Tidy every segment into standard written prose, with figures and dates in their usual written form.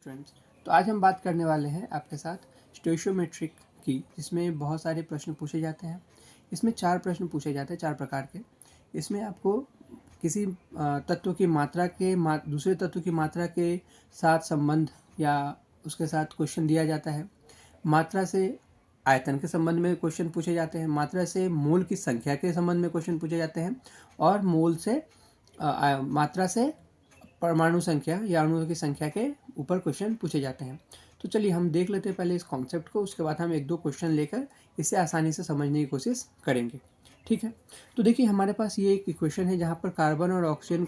Students, तो आज हम बात करने वाले हैं आपके साथ स्टोइशियोमेट्रिक की, जिसमें बहुत सारे प्रश्न पूछे जाते हैं। इसमें 4 प्रश्न पूछे जाते हैं, 4 प्रकार के। इसमें आपको किसी तत्व की मात्रा के दूसरे तत्व की मात्रा के साथ संबंध या उसके साथ क्वेश्चन दिया जाता है। मात्रा से आयतन के संबंध में क्वेश्चन पूछे जाते हैं, मात्रा से मोल की संख्या के संबंध में क्वेश्चन पूछे जाते हैं, और मोल से मात्रा से परमाणु संख्या या अणुओं की संख्या के ऊपर क्वेश्चन पूछे जाते हैं। तो चलिए हम देख लेते हैं पहले इस कॉन्सेप्ट को, उसके बाद हम 1-2 क्वेश्चन लेकर इसे आसानी से समझने की कोशिश करेंगे। ठीक है, तो देखिए हमारे पास ये एक इक्वेशन है जहाँ पर कार्बन और ऑक्सीजन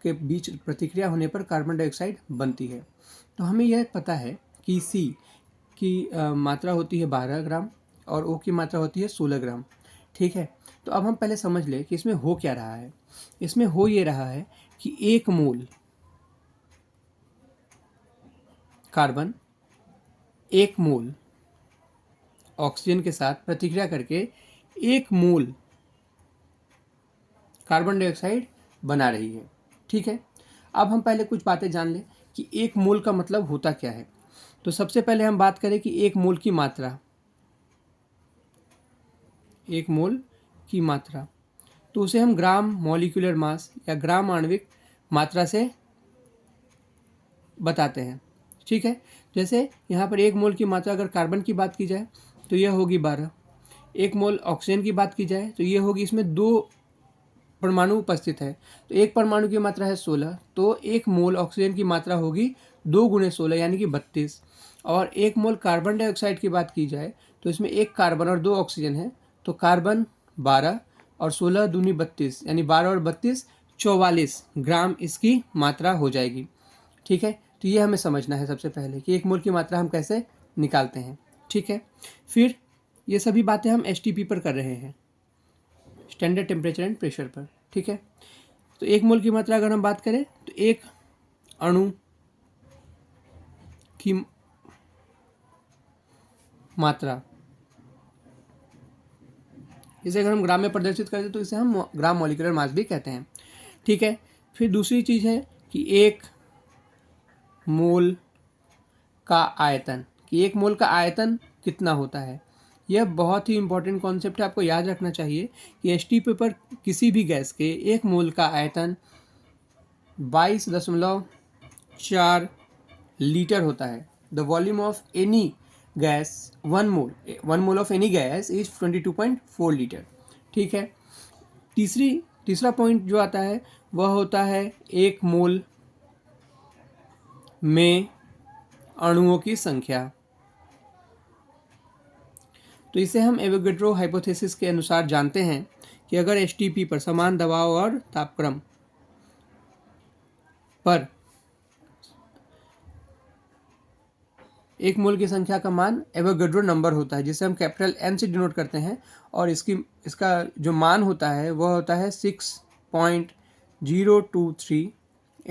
के बीच प्रतिक्रिया होने पर कार्बन डाइऑक्साइड बनती है। तो हमें यह पता है कि C की मात्रा होती है 12 ग्राम और O की मात्रा होती है 16 ग्राम। ठीक है, तो अब हम पहले समझ लें कि इसमें हो क्या रहा है। इसमें हो ये रहा है कि 1 मोल कार्बन 1 मोल ऑक्सीजन के साथ प्रतिक्रिया करके 1 मोल कार्बन डाइऑक्साइड बना रही है। ठीक है, अब हम पहले कुछ बातें जान लें कि 1 मोल का मतलब होता क्या है। तो सबसे पहले हम बात करें कि 1 मोल की मात्रा, 1 मोल की मात्रा, तो उसे हम ग्राम मॉलिक्यूलर मास या ग्राम आणविक मात्रा से बताते हैं। ठीक है, जैसे यहाँ पर 1 मोल की मात्रा अगर कार्बन की बात की जाए तो यह होगी 12। 1 मोल ऑक्सीजन की बात की जाए तो ये होगी, इसमें 2 परमाणु उपस्थित है तो एक परमाणु की मात्रा है 16, तो 1 मोल ऑक्सीजन की मात्रा होगी 2 × 16 यानी कि 32। और 1 मोल कार्बन डाइऑक्साइड की बात की जाए तो इसमें 1 कार्बन और 2 ऑक्सीजन है, तो कार्बन 12 और 16 दूनी 32 यानी 12 और 32 44 ग्राम इसकी मात्रा हो जाएगी। ठीक है, तो ये हमें समझना है सबसे पहले कि 1 मोल की मात्रा हम कैसे निकालते हैं। ठीक है, फिर ये सभी बातें हम STP पर कर रहे हैं, स्टैंडर्ड टेम्परेचर एंड प्रेशर पर। ठीक है, तो 1 मोल की मात्रा अगर हम बात करें तो एक अणु की मात्रा, इसे अगर हम ग्राम में प्रदर्शित करते तो इसे हम ग्राम मॉलिक्यूलर मास भी कहते हैं। ठीक है, फिर दूसरी चीज़ है कि 1 मोल का आयतन, कि 1 मोल का आयतन कितना होता है। यह बहुत ही इंपॉर्टेंट कॉन्सेप्ट है, आपको याद रखना चाहिए कि STP पर किसी भी गैस के 1 मोल का आयतन 22.4 लीटर होता है। The volume of any gas 1 mole of any gas is 22.4 litre. ठीक है, तीसरा पॉइंट जो आता है वह होता है 1 मोल में अणुओं की संख्या। तो इसे हम एवोगैड्रो हाइपोथेसिस के अनुसार जानते हैं कि अगर STP पर समान दबाव और तापक्रम पर 1 मोल की संख्या का मान एवोगैड्रो नंबर होता है, जिसे हम कैपिटल N से डिनोट करते हैं, और इसका जो मान होता है वह होता है 6.023 ×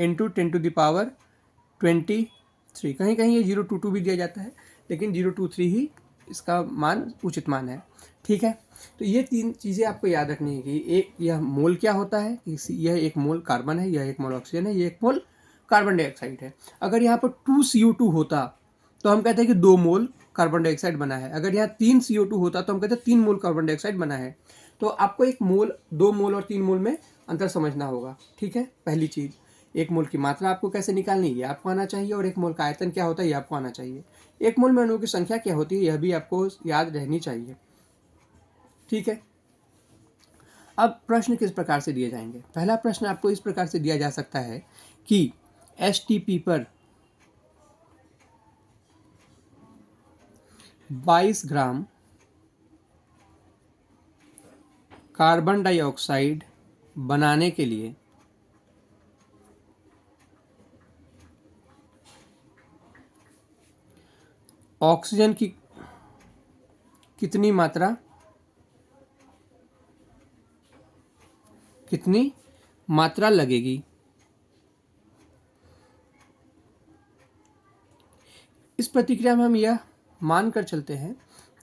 10⁻23। कहीं कहीं ये 022 भी दिया जाता है, लेकिन 023 ही इसका मान उचित मान है। ठीक है, तो ये 3 चीज़ें आपको याद रखनी है कि एक यह मोल क्या होता है, यह 1 मोल कार्बन है, यह 1 मोल ऑक्सीजन है, यह 1 मोल कार्बन डाइऑक्साइड है। अगर यहाँ पर 2 CO2 होता तो हम कहते हैं कि 2 मोल कार्बन डाइऑक्साइड बना है। अगर यहाँ 3 CO2 होता तो हम कहते हैं 3 मोल कार्बन डाइऑक्साइड बना है। तो आपको 1 मोल, 2 मोल और 3 मोल में अंतर समझना होगा। ठीक है, पहली चीज़ 1 मोल की मात्रा आपको कैसे निकालनी है ये आपको आना चाहिए, और 1 मोल का आयतन क्या होता है ये आपको आना चाहिए। 1 मोल में अणुओं की संख्या क्या होती है यह भी आपको याद रहनी चाहिए। ठीक है, अब प्रश्न किस प्रकार से दिए जाएंगे। पहला प्रश्न आपको इस प्रकार से दिया जा सकता है कि STP पर 22 ग्राम कार्बन डाइऑक्साइड बनाने के लिए ऑक्सीजन की कितनी मात्रा लगेगी। इस प्रतिक्रिया में हम यह मान कर चलते हैं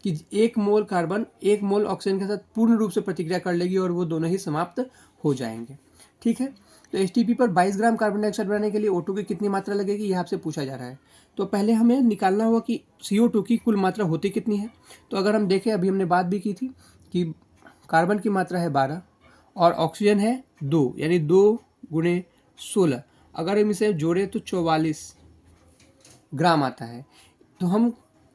कि 1 मोल कार्बन 1 मोल ऑक्सीजन के साथ पूर्ण रूप से प्रतिक्रिया कर लेगी और वो दोनों ही समाप्त हो जाएंगे। ठीक है, तो एचटीपी पर 22 ग्राम कार्बन डाइऑक्साइड बनाने के लिए O2 की कितनी मात्रा लगेगी, ये आपसे पूछा जा रहा है। तो पहले हमें निकालना होगा कि CO2 की कुल मात्रा होती कितनी है। तो अगर हम देखें, अभी हमने बात भी की थी कि कार्बन की मात्रा है 12 और ऑक्सीजन है 2, यानी 2 गुणे 16। अगर हम इसे जोड़े तो 44 ग्राम आता है। तो हम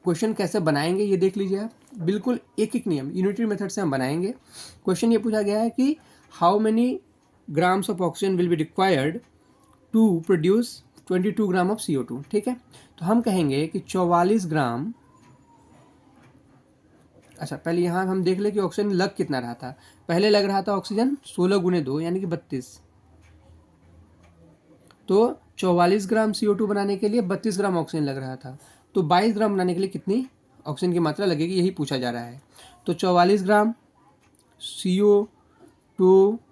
क्वेश्चन कैसे बनाएंगे ये देख लीजिए आप। बिल्कुल एक एक नियम यूनिटरी मेथड से हम बनाएंगे। क्वेश्चन ये पूछा गया है कि how many grams of oxygen will be required to produce 22 gram of CO2। ठीक है, तो हम कहेंगे कि 44 ग्राम। अच्छा, पहले यहाँ हम देख ले कि ऑक्सीजन लग कितना रहा था। पहले लग रहा था ऑक्सीजन 16 गुणे 2 यानी कि 32। तो 44 ग्राम CO2 बनाने के लिए 32 ग्राम ऑक्सीजन लग रहा था। तो 22 ग्राम बनाने के लिए कितनी ऑक्सीजन की मात्रा लगेगी, यही पूछा जा रहा है। तो 44 ग्राम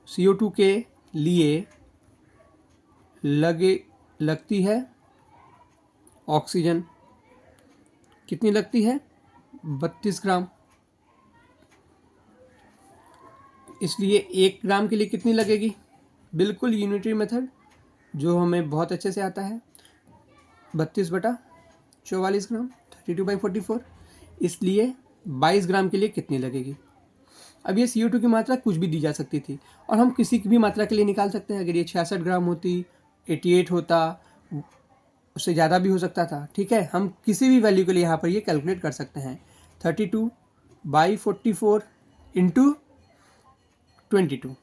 CO2 के लिए लगती है ऑक्सीजन, कितनी लगती है, 32 ग्राम। इसलिए 1 ग्राम के लिए कितनी लगेगी, बिल्कुल यूनिटरी मेथड जो हमें बहुत अच्छे से आता है, 32/44 ग्राम, 32/44। इसलिए 22 ग्राम के लिए कितनी लगेगी। अब ये CO2 की मात्रा कुछ भी दी जा सकती थी और हम किसी की भी मात्रा के लिए निकाल सकते हैं। अगर ये 66 ग्राम होती, 88 होता, उससे ज़्यादा भी हो सकता था। ठीक है, हम किसी भी वैल्यू के लिए यहाँ पर ये कैलकुलेट कर सकते हैं। 32/44 इंटू 22।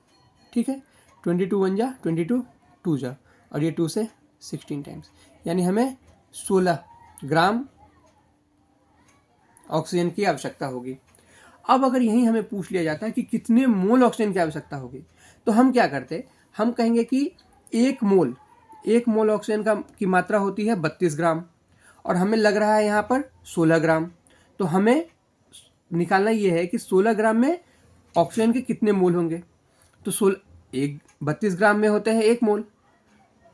ठीक है, 22 1 जा 22 2 जा, और ये 2 से 16 टाइम्स, यानी हमें 16 ग्राम ऑक्सीजन की आवश्यकता होगी। अब अगर यहीं हमें पूछ लिया जाता है कि कितने मोल ऑक्सीजन की आवश्यकता होगी, तो हम क्या करते, हम कहेंगे कि एक मोल ऑक्सीजन की मात्रा होती है 32 ग्राम और हमें लग रहा है यहाँ पर 16 ग्राम। तो हमें निकालना ये है कि 16 ग्राम में ऑक्सीजन के कितने मोल होंगे। तो 32 ग्राम में होते हैं 1 मोल,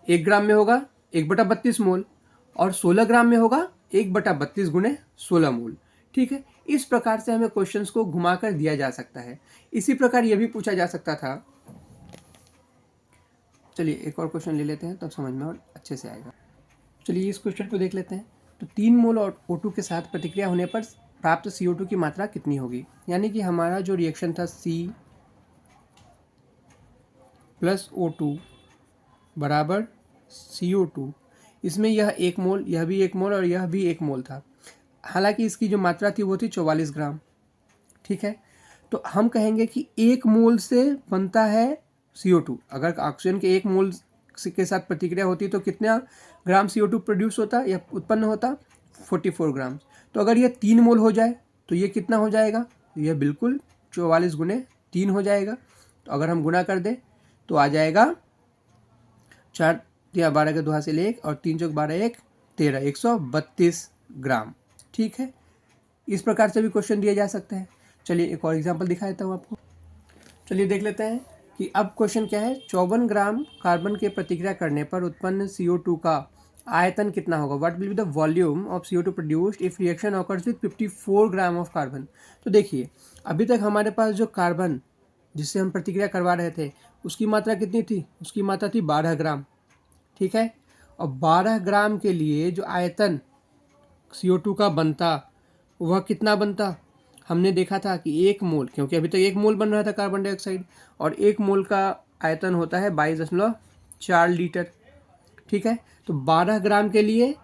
1 ग्राम में होगा 1/32 मोल, और 16 ग्राम में होगा 1/32 गुणे 16 मोल। ठीक है, इस प्रकार से हमें क्वेश्चंस को घुमाकर दिया जा सकता है। इसी प्रकार यह भी पूछा जा सकता था। चलिए एक और क्वेश्चन ले लेते हैं, तब समझ में और अच्छे से आएगा। चलिए इस क्वेश्चन को देख लेते हैं। तो 3 मोल O2 के साथ प्रतिक्रिया होने पर प्राप्त CO2 की मात्रा कितनी होगी। यानी कि हमारा जो रिएक्शन था C + O2 बराबर CO2, इसमें यह 1 मोल, यह भी 1 मोल और यह भी 1 मोल था। हालांकि इसकी जो मात्रा थी वो थी 44 ग्राम। ठीक है, तो हम कहेंगे कि 1 मोल से बनता है CO2। अगर ऑक्सीजन के 1 मोल के साथ प्रतिक्रिया होती तो कितना ग्राम CO2 प्रोड्यूस होता या उत्पन्न होता, 44 ग्राम। तो अगर यह 3 मोल हो जाए तो ये कितना हो जाएगा, यह बिल्कुल 44 गुणे 3 हो जाएगा। तो अगर हम गुना कर दें तो आ जाएगा 4 या 12 के 2 हासिल 1 और 3 चौक 12 1 13, 132 ग्राम। ठीक है, इस प्रकार से भी क्वेश्चन दिए जा सकते हैं। चलिए एक और एग्जांपल दिखा देता हूँ आपको। चलिए देख लेते हैं कि अब क्वेश्चन क्या है। 54 ग्राम कार्बन के प्रतिक्रिया करने पर उत्पन्न CO2 का आयतन कितना होगा। What will be the volume of CO2 produced if reaction occurs with 54 gram of carbon. तो देखिए अभी तक हमारे पास जो कार्बन जिससे हम प्रतिक्रिया करवा रहे थे उसकी मात्रा कितनी थी, उसकी मात्रा थी 12 ग्राम। ठीक है, और 12 ग्राम के लिए जो आयतन CO2 का बनता वह कितना बनता, हमने देखा था कि 1 मोल, क्योंकि अभी तक 1 मोल बन रहा था कार्बन डाइऑक्साइड, और 1 मोल का आयतन होता है 22.4 लीटर। ठीक है, तो 12 ग्राम के लिए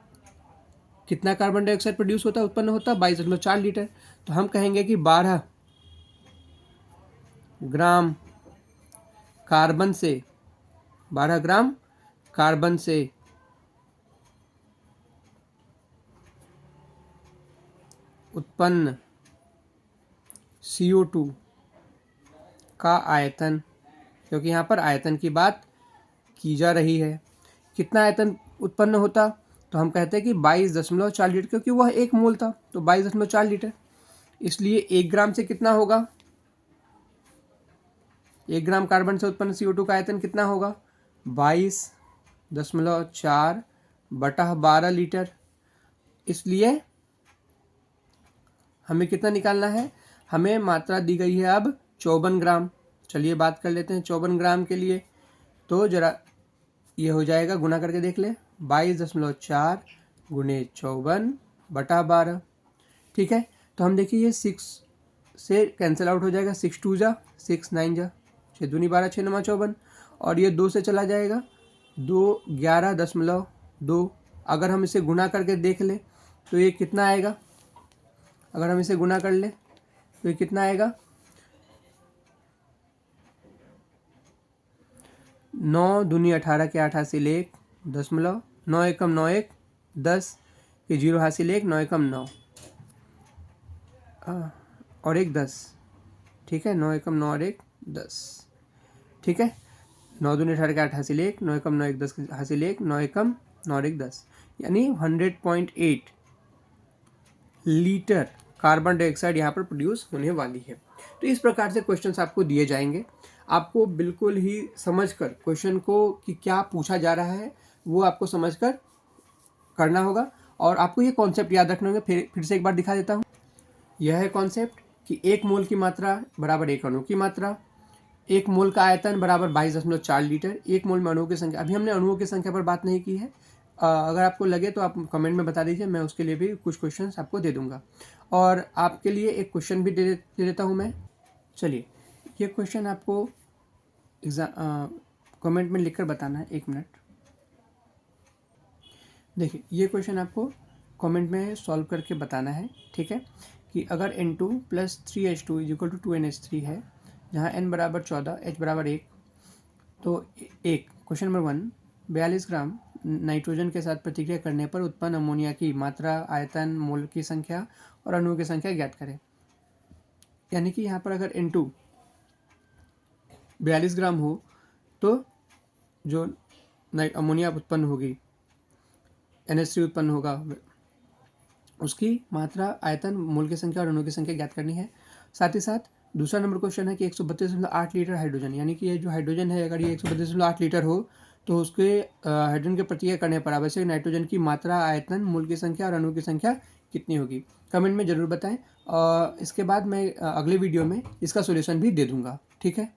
कितना कार्बन डाइऑक्साइड प्रोड्यूस होता, उत्पन्न होता, 22.4 लीटर। तो हम कहेंगे कि 12 ग्राम कार्बन से 12 ग्राम कार्बन से उत्पन्न CO2 का आयतन, क्योंकि यहाँ पर आयतन की बात की जा रही है, कितना आयतन उत्पन्न होता, तो हम कहते हैं कि 22.4 लीटर, क्योंकि वह 1 मोल था तो 22.4 लीटर। इसलिए 1 ग्राम से कितना होगा, 1 ग्राम कार्बन से उत्पन्न CO2 का आयतन कितना होगा, 22.4/12 लीटर। इसलिए हमें कितना निकालना है, हमें मात्रा दी गई है अब 54 ग्राम। चलिए बात कर लेते हैं 54 ग्राम के लिए। तो जरा ये हो जाएगा, गुना करके देख ले, 22.4 गुणे 54/12। ठीक है, तो हम देखिए ये 6 से कैंसिल आउट हो जाएगा, 6 2 जा 6 9 जा 6 दूनी 12 6 9 54, और ये 2 से चला जाएगा, 2 11.2। अगर हम इसे गुना करके देख ले तो ये कितना आएगा, अगर हम इसे गुना कर ले तो ये कितना आएगा, 9 दूनी 18 के 8 हासिल 1 दशमलव, 9 एकम 9 1 10 के 0 हासिल 1 9 एकम 9 और 1 10। ठीक है, 9 एकम 9 और 1 10। ठीक है, 9 दूनी 18 के 8 हासिल 1 9 एकम 9 1 10 के हासिल 1 9 एकम 9 और 1 10, यानी 100.8 लीटर कार्बन डाइऑक्साइड यहाँ पर प्रोड्यूस होने वाली है। तो इस प्रकार से क्वेश्चंस आपको दिए जाएंगे, आपको बिल्कुल ही समझकर क्वेश्चन को कि क्या पूछा जा रहा है वो आपको समझकर करना होगा, और आपको ये कॉन्सेप्ट याद रखना होगा। फिर से एक बार दिखा देता हूँ। यह है कॉन्सेप्ट कि 1 मोल की मात्रा बराबर 1 अणु की मात्रा, 1 मोल का आयतन बराबर 22.4 लीटर, 1 मोल में अणुओं की संख्या। अभी हमने अणुओं की संख्या पर बात नहीं की है, अगर आपको लगे तो आप कमेंट में बता दीजिए, मैं उसके लिए भी कुछ क्वेश्चंस आपको दे दूंगा। और आपके लिए एक क्वेश्चन भी दे देता हूँ मैं। चलिए, ये क्वेश्चन आपको कमेंट में लिखकर बताना है। 1 मिनट, देखिए ये क्वेश्चन आपको कमेंट में सॉल्व करके बताना है। ठीक है, कि अगर N2 + 3H2 = 2NH3 है, जहाँ N बराबर 14 H बराबर 1, तो एक क्वेश्चन नंबर 1, 42 ग्राम नाइट्रोजन के साथ प्रतिक्रिया करने पर उत्पन्न अमोनिया की मात्रा, आयतन, मोल की संख्या और अणुओं की संख्या ज्ञात करें। यानी कि यहाँ पर अगर N2 42 ग्राम हो तो जो अमोनिया उत्पन्न होगी, NH3 उत्पन्न होगा, उसकी मात्रा, आयतन, मोल की संख्या और अणुओं की संख्या ज्ञात करनी है। साथ ही साथ दूसरा नंबर क्वेश्चन है कि 132.8 लीटर हाइड्रोजन, यानी कि ये जो हाइड्रोजन है अगर ये 132.8 लीटर हो तो उसके हाइड्रोजन के प्रतिक्रिया करने पर आवश्यक नाइट्रोजन की मात्रा, आयतन, मोल की संख्या और अणुओं की संख्या कितनी होगी। कमेंट में ज़रूर बताएं, और इसके बाद मैं अगले वीडियो में इसका सोल्यूशन भी दे दूँगा। ठीक है।